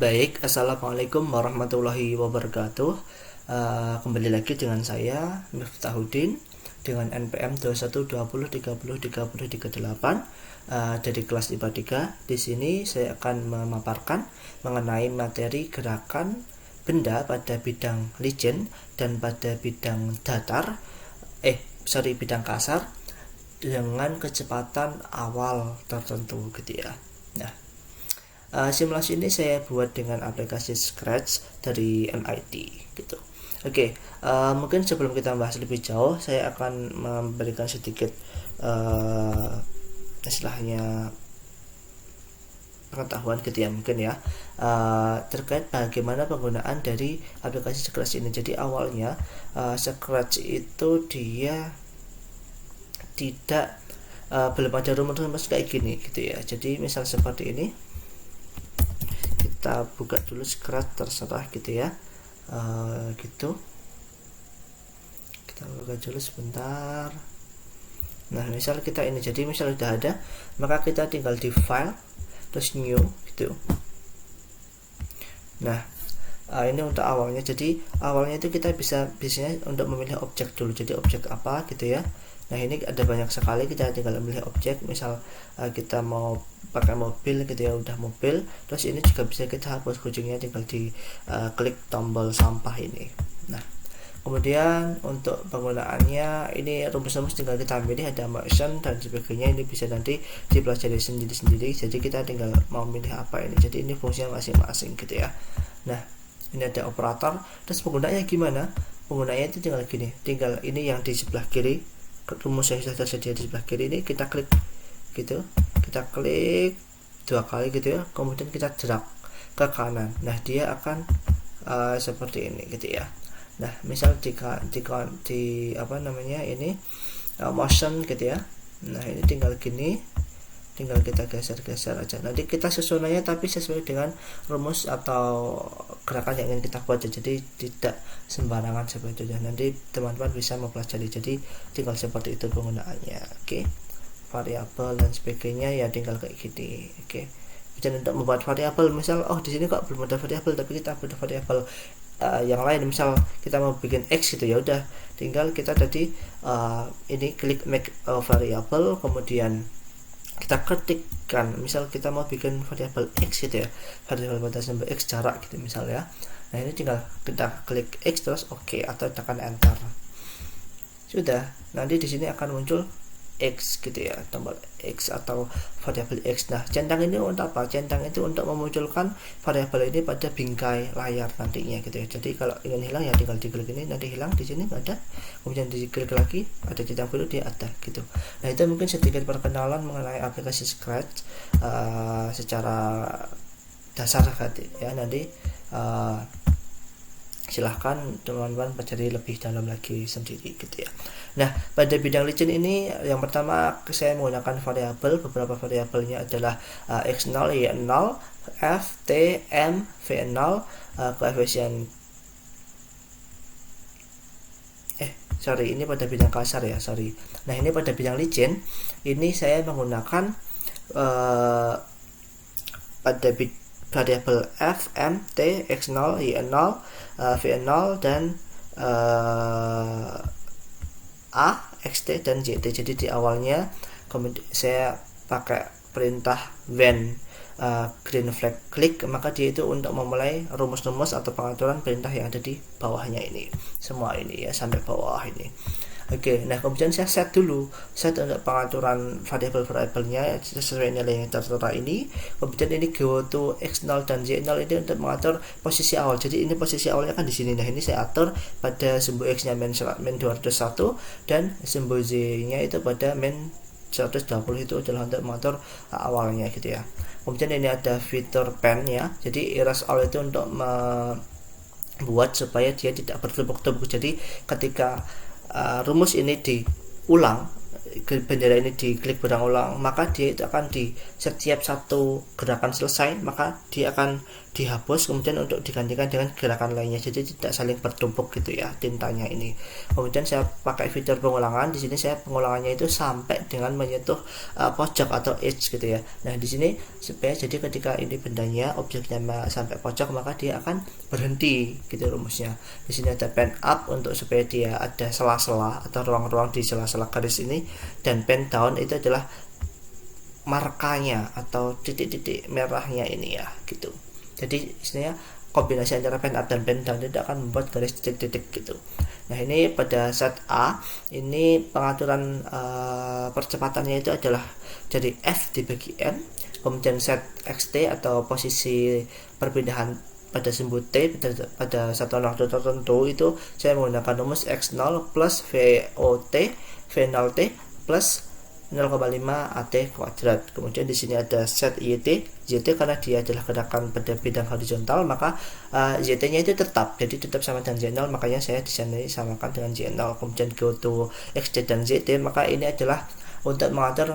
Baik, assalamualaikum warahmatullahi wabarakatuh. Kembali lagi dengan saya Miftahuddin dengan NPM 2120303038 dari kelas IPA 3. Di sini saya akan memaparkan mengenai materi gerakan benda pada bidang licin dan pada bidang bidang kasar dengan kecepatan awal tertentu gitu ya. Nah, simulasi ini saya buat dengan aplikasi Scratch dari MIT gitu. Oke, mungkin sebelum kita bahas lebih jauh, saya akan memberikan sedikit istilahnya pengetahuan gitu ya mungkin ya, terkait bagaimana penggunaan dari aplikasi Scratch ini. Jadi awalnya Scratch itu dia tidak belum ada rumus-rumus kayak gini gitu ya. Jadi misal seperti ini, kita buka dulu Scratch terserah gitu ya, gitu. Kita buka dulu sebentar. Nah misal kita ini, jadi misal sudah ada, maka kita tinggal di file terus new gitu. Nah ini untuk awalnya. Jadi awalnya itu kita biasanya untuk memilih objek dulu. Jadi objek apa gitu ya. Nah ini ada banyak sekali, kita tinggal memilih objek. Misal kita mau pakai mobil gitu ya, udah mobil. Terus ini juga bisa kita hapus kucingnya, tinggal di klik tombol sampah ini. Nah kemudian untuk penggunaannya ini rumus-rumus tinggal kita pilih, ada motion dan sebagainya. Ini bisa nanti dipelajari sendiri-sendiri. Jadi kita tinggal mau milih apa ini. Jadi ini fungsinya masing-masing gitu ya. Nah ini ada operator. Terus penggunaannya gimana? Penggunaannya itu tinggal gini, tinggal ini yang di sebelah kiri, rumus yang sudah tersedia di sebelah kiri ini kita klik gitu, kita klik 2 kali gitu ya, kemudian kita drag ke kanan. Nah dia akan seperti ini gitu ya. Nah misal di apa namanya ini motion gitu ya. Nah ini tinggal gini, tinggal kita geser-geser aja. Nanti kita susunannya tapi sesuai dengan rumus atau gerakan yang ingin kita buat. Jadi tidak sembarangan seperti itu. Nanti teman-teman bisa mempelajari. Jadi tinggal seperti itu penggunaannya. Oke. Variabel dan sebagainya ya tinggal kayak gini. Oke. Dan untuk membuat variabel, misal di sini kok belum ada variabel tapi kita butuh variabel yang lain, misal kita mau bikin x gitu, ya udah tinggal kita tadi ini klik make variable, kemudian kita ketikkan, misal kita mau bikin variabel x gitu ya, variabel batasan x jarak gitu misal ya. Nah ini tinggal kita klik x terus oke, atau tekan enter. Sudah, nanti di sini akan muncul x gitu ya, tombol x atau variabel x. Nah centang ini untuk apa? Centang itu untuk memunculkan variabel ini pada bingkai layar nantinya gitu ya. Jadi kalau ingin hilang ya tinggal diklik ini, nanti hilang di sini nggak ada, kemudian diklik lagi ada centang biru, dia ada gitu. Nah itu mungkin sedikit perkenalan mengenai aplikasi Scratch secara dasar ya. Nanti silahkan teman-teman pelajari lebih dalam lagi sendiri gitu ya. Nah pada bidang licin ini yang pertama saya menggunakan variabel. Beberapa variabelnya adalah x0, y0, f, t, m, v0, koefisien ini pada bidang kasar ya, Nah ini pada bidang licin ini saya menggunakan pada variabel f, m, t, x0, y0, v0 dan a, xt dan jt. Jadi di awalnya saya pakai perintah when green flag click, maka dia itu untuk memulai rumus-rumus atau pengaturan perintah yang ada di bawahnya ini, semua ini ya sampai bawah ini. Oke, nah kemudian saya set dulu, untuk pengaturan variabel-variabelnya sesuai nilai yang tertera ini. Kemudian ini go to x0 dan y0 ini untuk mengatur posisi awal. Jadi ini posisi awalnya kan di sini. Nah ini saya atur pada sumbu x-nya min 201 dan sumbu z-nya itu pada min 120, itu adalah untuk mengatur awalnya gitu ya. Kemudian ini ada fitur pen ya. Jadi erase all itu untuk membuat supaya dia tidak bertumpuk-tumpuk. Jadi ketika rumus ini diulang bendera ini diklik berulang-ulang, maka dia itu akan di setiap satu gerakan selesai maka dia akan dihapus kemudian untuk digantikan dengan gerakan lainnya, jadi tidak saling bertumpuk gitu ya tintanya ini. Kemudian saya pakai fitur pengulangan. Di sini saya pengulangannya itu sampai dengan menyentuh pojok atau edge gitu ya. Nah di sini supaya jadi ketika ini bendanya objeknya sampai pojok maka dia akan berhenti gitu rumusnya. Di sini ada pen up untuk supaya dia ada sela-sela atau ruang-ruang di sela-sela garis ini, dan pen down itu adalah markanya atau titik-titik merahnya ini ya gitu. Jadi istilahnya kombinasi antara pen up dan pen down itu akan membuat garis titik-titik gitu. Nah ini pada set A ini pengaturan percepatannya itu adalah jadi F dibagi N. Kemudian set XT atau posisi perpindahan pada sumbu T pada satuan waktu tertentu itu saya menggunakan rumus X0 plus VOT V0T plus 0,5 AT kuadrat. Kemudian di sini ada set YT karena dia adalah gerakan pada bidang horizontal maka YT-nya itu tetap, jadi tetap sama dengan Z0, makanya saya di sini samakan dengan Z0. Kemudian go to XT dan ZT, maka ini adalah untuk mengatur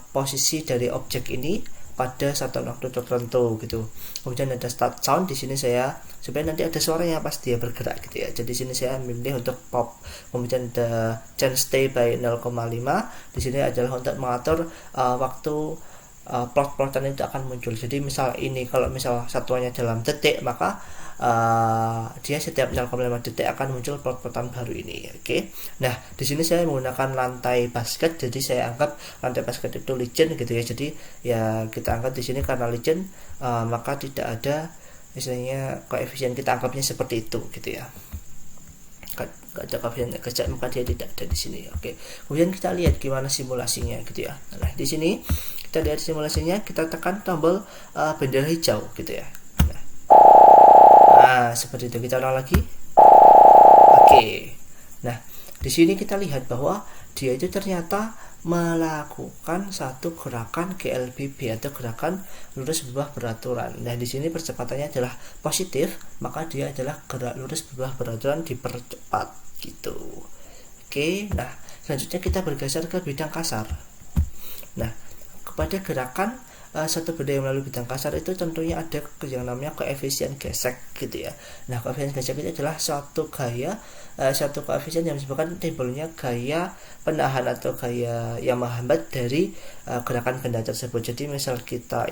posisi dari objek ini pada satu waktu tertentu gitu. Kemudian ada start sound. Di sini saya supaya nanti ada suaranya pas dia bergerak gitu ya. Jadi di sini saya memilih untuk pop. Kemudian ada change stay by 0,5. Di sini adalah untuk mengatur waktu plot-plotan itu akan muncul. Jadi misal ini kalau misal satuannya dalam detik maka dia setiap 0,5 detik akan muncul plot-plotan baru ini. Oke. Nah, di sini saya menggunakan lantai basket, jadi saya anggap lantai basket itu legend gitu ya. Jadi ya kita anggap di sini karena legend maka tidak ada misalnya koefisien, kita anggapnya seperti itu gitu ya. Gak ada koefisien kejap maka dia tidak ada di sini. Oke. Kemudian kita lihat gimana simulasinya gitu ya. Nah, di sini kita lihat simulasinya, kita tekan tombol bendera hijau gitu ya. Nah, seperti itu. Kita ulang lagi. Oke. Nah, di sini kita lihat bahwa dia itu ternyata melakukan satu gerakan GLBB atau gerakan lurus berubah beraturan. Nah, di sini percepatannya adalah positif, maka dia adalah gerak lurus berubah beraturan dipercepat gitu. Oke. Nah, selanjutnya kita bergeser ke bidang kasar. Nah, kepada gerakan satu benda yang melalui bidang kasar itu tentunya ada yang namanya koefisien gesek gitu ya. Nah, koefisien gesek itu adalah suatu gaya, satu koefisien yang disebutkan timbulnya gaya penahan atau gaya yang menghambat dari gerakan benda tersebut. Jadi misal kita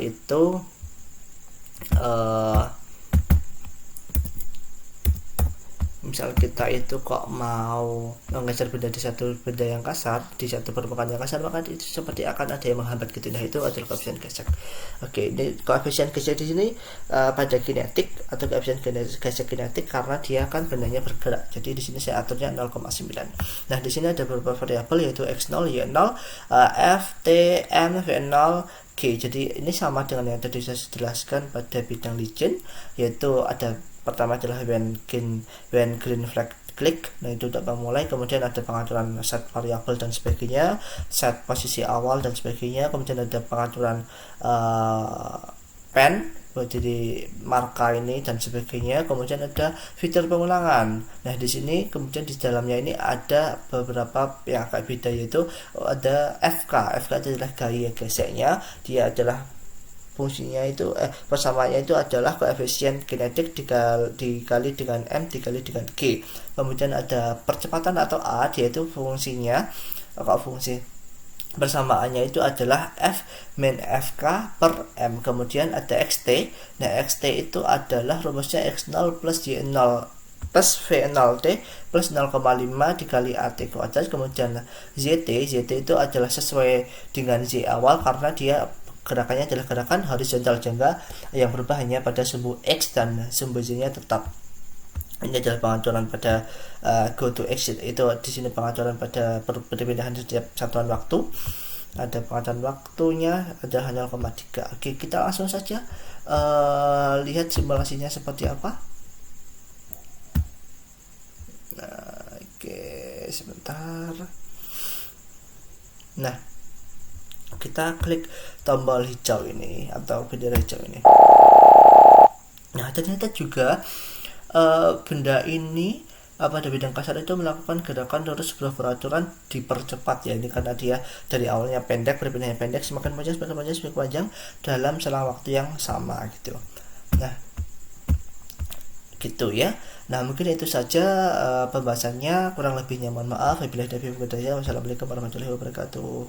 itu kok mau menggeser benda di satu benda yang kasar, di satu permukaan yang kasar, maka itu seperti akan ada yang menghambat gitu. Nah, itu adalah koefisien gesek. Oke, ini koefisien gesek di sini pada kinetik atau koefisien gesek kinetik karena dia kan bendanya bergerak. Jadi di sini saya aturnya 0,9. Nah, di sini ada beberapa variabel yaitu X0, Y0, F, T, M, V0, G. Jadi ini sama dengan yang tadi saya jelaskan pada bidang legend, yaitu ada pertama adalah when green flag click. Nah, itu untuk memulai. Kemudian ada pengaturan set variabel dan sebagainya, set posisi awal dan sebagainya. Kemudian ada pengaturan pen jadi marka ini dan sebagainya. Kemudian ada fitur pengulangan. Nah, di sini kemudian di dalamnya ini ada beberapa yang agak beda, yaitu ada FK adalah gaya geseknya. Dia adalah fungsinya itu persamaannya itu adalah koefisien kinetik dikali dengan M dikali dengan G. Kemudian ada percepatan atau A, yaitu fungsinya fungsi persamaannya itu adalah F min FK per M. Kemudian ada XT. Nah, XT itu adalah rumusnya X0 plus Y0 plus V0T plus 0,5 dikali AT kuadrat. Kemudian ZT itu adalah sesuai dengan Z awal karena dia gerakannya adalah gerakan horizontal jangka yang berubah hanya pada sumbu X dan sumbu Z-nya tetap. Ini adalah pengaturan pada go to exit. Itu di sini pengaturan pada perpindahan setiap satuan waktu. Ada pengaturan waktunya ada 0,3. Oke, kita langsung saja lihat simulasinya seperti apa. Nah, oke, sebentar. Nah, kita klik tombol hijau ini atau bendera hijau ini. Nah, ternyata juga benda ini pada bidang kasar itu melakukan gerakan lurus peraturan dipercepat ya. Ini karena dia dari awalnya pendek berpindahnya pendek, semakin panjang dalam selang waktu yang sama gitu. Nah, gitu ya. Nah, mungkin itu saja pembahasannya, kurang lebihnya mohon maaf. Wabillahi taufiq wal hidayah. Wassalamualaikum warahmatullahi wabarakatuh.